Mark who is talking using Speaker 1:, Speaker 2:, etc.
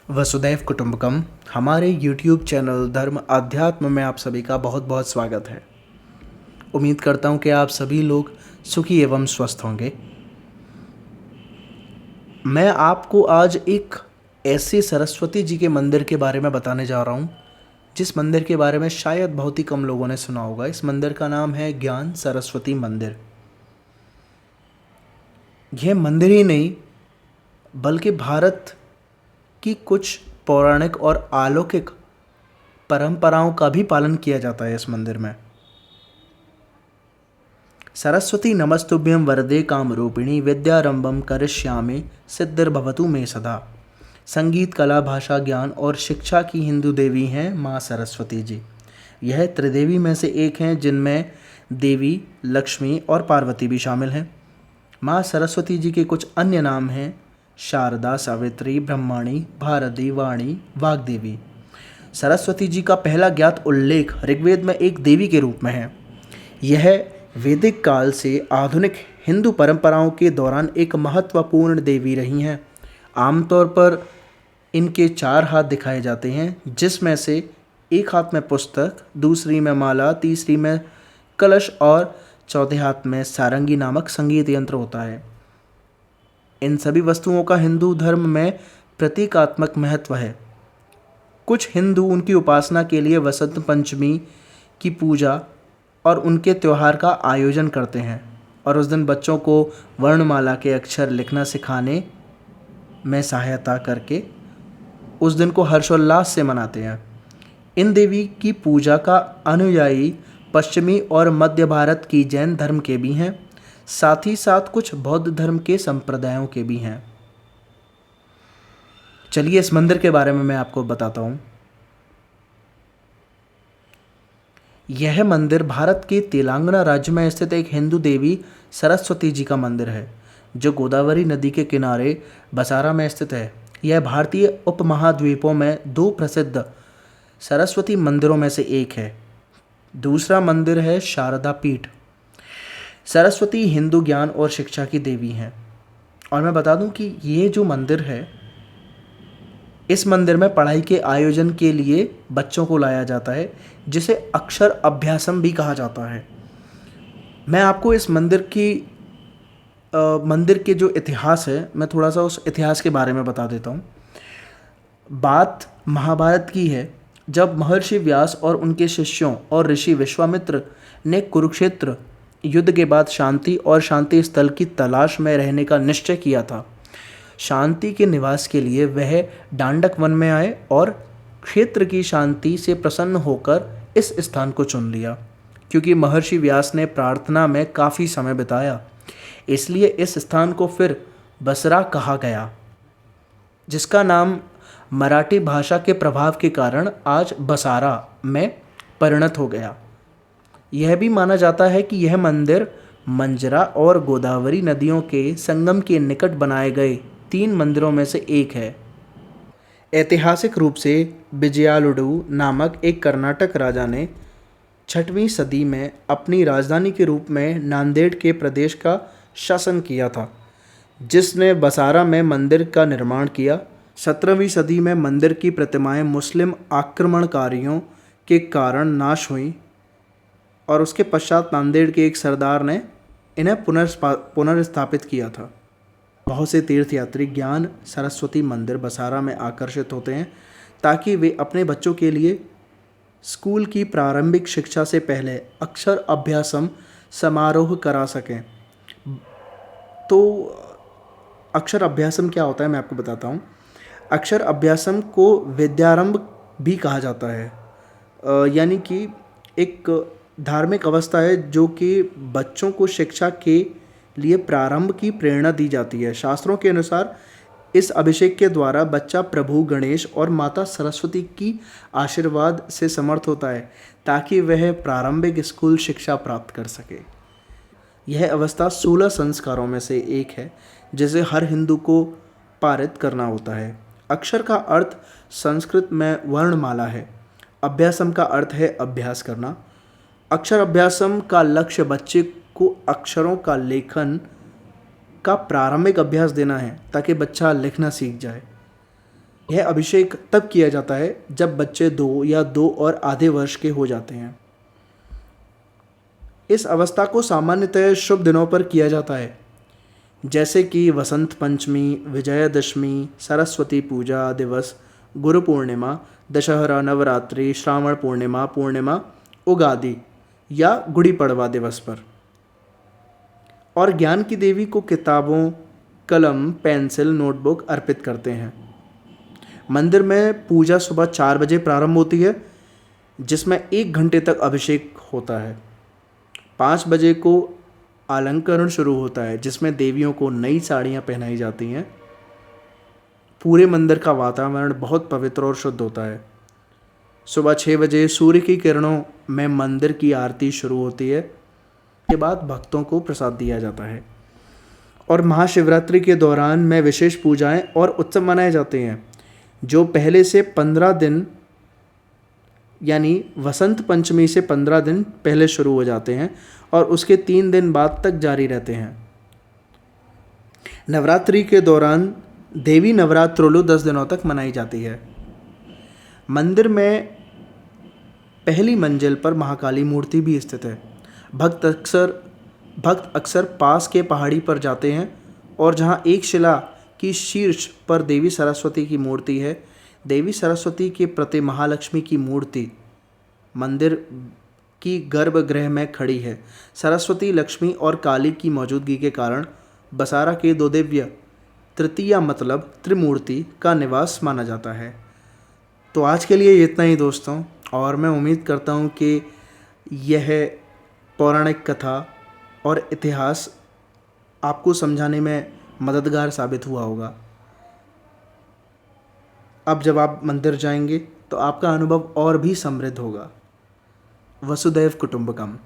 Speaker 1: वसुदैव कुटुंबकम हमारे YouTube channel धर्म अध्यात्म में आप सभी का बहुत बहुत स्वागत है। उम्मीद करता हूँ कि आप सभी लोग सुखी एवं स्वस्थ होंगे। मैं आपको आज एक ऐसे सरस्वती जी के मंदिर के बारे में बताने जा रहा हूँ जिस मंदिर के बारे में शायद बहुत ही कम लोगों ने सुना होगा। इस मंदिर का नाम है ज्ञान सरस्वती मंदिर। यह मंदिर ही नहीं बल्कि भारत की कुछ पौराणिक और अलौकिक परंपराओं का भी पालन किया जाता है। इस मंदिर में सरस्वती नमस्तुभ्यं वरदे कामरूपिणी विद्यारंभम करिष्यामि सिद्धिर्भवतु मे सदा। संगीत, कला, भाषा, ज्ञान और शिक्षा की हिंदू देवी हैं माँ सरस्वती जी। यह त्रिदेवी में से एक हैं जिनमें देवी, लक्ष्मी और पार्वती भी शामिल हैं। माँ सरस्वती जी के कुछ अन्य नाम हैं शारदा, सावित्री, ब्रह्माणी, भारती, वाणी, वाग्देवी। सरस्वती जी का पहला ज्ञात उल्लेख ऋग्वेद में एक देवी के रूप में है। यह वैदिक काल से आधुनिक हिंदू परंपराओं के दौरान एक महत्वपूर्ण देवी रही हैं। आमतौर पर इनके 4 हाथ दिखाए जाते हैं, जिसमें से एक हाथ में पुस्तक, दूसरी में माला, तीसरी में कलश और चौथे हाथ में सारंगी नामक संगीत यंत्र होता है। इन सभी वस्तुओं का हिंदू धर्म में प्रतीकात्मक महत्व है। कुछ हिंदू उनकी उपासना के लिए वसंत पंचमी की पूजा और उनके त्यौहार का आयोजन करते हैं और उस दिन बच्चों को वर्णमाला के अक्षर लिखना सिखाने में सहायता करके उस दिन को हर्षोल्लास से मनाते हैं। इन देवी की पूजा का अनुयायी पश्चिमी और मध्य भारत की जैन धर्म के भी हैं, साथ ही साथ कुछ बौद्ध धर्म के संप्रदायों के भी हैं। चलिए इस मंदिर के बारे में मैं आपको बताता हूँ। यह मंदिर भारत के तेलंगाना राज्य में स्थित एक हिंदू देवी सरस्वती जी का मंदिर है, जो गोदावरी नदी के किनारे बसारा में स्थित है। यह भारतीय उपमहाद्वीपों में 2 प्रसिद्ध सरस्वती मंदिरों में से एक है। दूसरा मंदिर है शारदा पीठ। सरस्वती हिंदू ज्ञान और शिक्षा की देवी हैं। और मैं बता दूं कि ये जो मंदिर है, इस मंदिर में पढ़ाई के आयोजन के लिए बच्चों को लाया जाता है, जिसे अक्षर अभ्यासम भी कहा जाता है। मैं आपको इस मंदिर के जो इतिहास है, मैं थोड़ा सा उस इतिहास के बारे में बता देता हूँ। बात महाभारत की है, जब महर्षि व्यास और उनके शिष्यों और ऋषि विश्वामित्र ने कुरुक्षेत्र युद्ध के बाद शांति और शांति स्थल की तलाश में रहने का निश्चय किया था। शांति के निवास के लिए वह दांडक वन में आए और क्षेत्र की शांति से प्रसन्न होकर इस स्थान को चुन लिया। क्योंकि महर्षि व्यास ने प्रार्थना में काफ़ी समय बिताया, इसलिए इस स्थान को फिर बसरा कहा गया, जिसका नाम मराठी भाषा के प्रभाव के कारण आज बसारा में परिणत हो गया। यह भी माना जाता है कि यह मंदिर मंजरा और गोदावरी नदियों के संगम के निकट बनाए गए 3 मंदिरों में से एक है। ऐतिहासिक रूप से विजयालुडु नामक एक कर्नाटक राजा ने 6वीं सदी में अपनी राजधानी के रूप में नांदेड़ के प्रदेश का शासन किया था, जिसने बसारा में मंदिर का निर्माण किया। 17वीं सदी में मंदिर की प्रतिमाएं मुस्लिम आक्रमणकारियों के कारण नाश हुई और उसके पश्चात नांदेड़ के एक सरदार ने इन्हें पुनर्स्थापित किया था। बहुत से तीर्थयात्री ज्ञान सरस्वती मंदिर बसारा में आकर्षित होते हैं ताकि वे अपने बच्चों के लिए स्कूल की प्रारंभिक शिक्षा से पहले अक्षर अभ्यासम समारोह करा सकें। तो अक्षर अभ्यासम क्या होता है, मैं आपको बताता हूँ। अक्षर अभ्यासम को विद्यारंभ भी कहा जाता है, यानी कि एक धार्मिक अवस्था है जो कि बच्चों को शिक्षा के लिए प्रारंभ की प्रेरणा दी जाती है। शास्त्रों के अनुसार इस अभिषेक के द्वारा बच्चा प्रभु गणेश और माता सरस्वती की आशीर्वाद से समर्थ होता है ताकि वह प्रारंभिक स्कूल शिक्षा प्राप्त कर सके। यह अवस्था 16 संस्कारों में से एक है जिसे हर हिंदू को पारित करना होता है। अक्षर का अर्थ संस्कृत में वर्णमाला है। अभ्यासम का अर्थ है अभ्यास करना। अक्षर अभ्यासम का लक्ष्य बच्चे को अक्षरों का लेखन का प्रारंभिक अभ्यास देना है ताकि बच्चा लिखना सीख जाए। यह अभिषेक तब किया जाता है जब बच्चे 2 या 2 और आधे वर्ष के हो जाते हैं। इस अवस्था को सामान्यतः शुभ दिनों पर किया जाता है, जैसे कि वसंत पंचमी, विजयादशमी, सरस्वती पूजा दिवस, गुरु पूर्णिमा, दशहरा, नवरात्रि, श्रावण पूर्णिमा, पूर्णिमा, उगादि या गुड़ी पड़वा दिवस पर। और ज्ञान की देवी को किताबों, कलम, पेंसिल, नोटबुक अर्पित करते हैं। मंदिर में पूजा सुबह 4 बजे प्रारंभ होती है, जिसमें 1 घंटे तक अभिषेक होता है। 5 बजे को अलंकरण शुरू होता है, जिसमें देवियों को नई साड़ियाँ पहनाई जाती हैं। पूरे मंदिर का वातावरण बहुत पवित्र और शुद्ध होता है। सुबह 6 बजे सूर्य की किरणों में मंदिर की आरती शुरू होती है। के बाद भक्तों को प्रसाद दिया जाता है। और महाशिवरात्रि के दौरान में विशेष पूजाएं और उत्सव मनाए जाते हैं, जो पहले से 15 दिन यानी वसंत पंचमी से 15 दिन पहले शुरू हो जाते हैं और उसके 3 दिन बाद तक जारी रहते हैं। नवरात्रि के दौरान देवी नवरात्रोलु 10 दिनों तक मनाई जाती है। मंदिर में पहली मंजिल पर महाकाली मूर्ति भी स्थित है। भक्त अक्सर पास के पहाड़ी पर जाते हैं और जहां एक शिला की शीर्ष पर देवी सरस्वती की मूर्ति है। देवी सरस्वती के प्रति महालक्ष्मी की मूर्ति मंदिर की गर्भगृह में खड़ी है। सरस्वती, लक्ष्मी और काली की मौजूदगी के कारण बसारा के 2 दिव्य तृतीया मतलब त्रिमूर्ति का निवास माना जाता है। तो आज के लिए इतना ही दोस्तों, और मैं उम्मीद करता हूँ कि यह पौराणिक कथा और इतिहास आपको समझाने में मददगार साबित हुआ होगा। अब जब आप मंदिर जाएंगे तो आपका अनुभव और भी समृद्ध होगा। वसुधैव कुटुंबकम।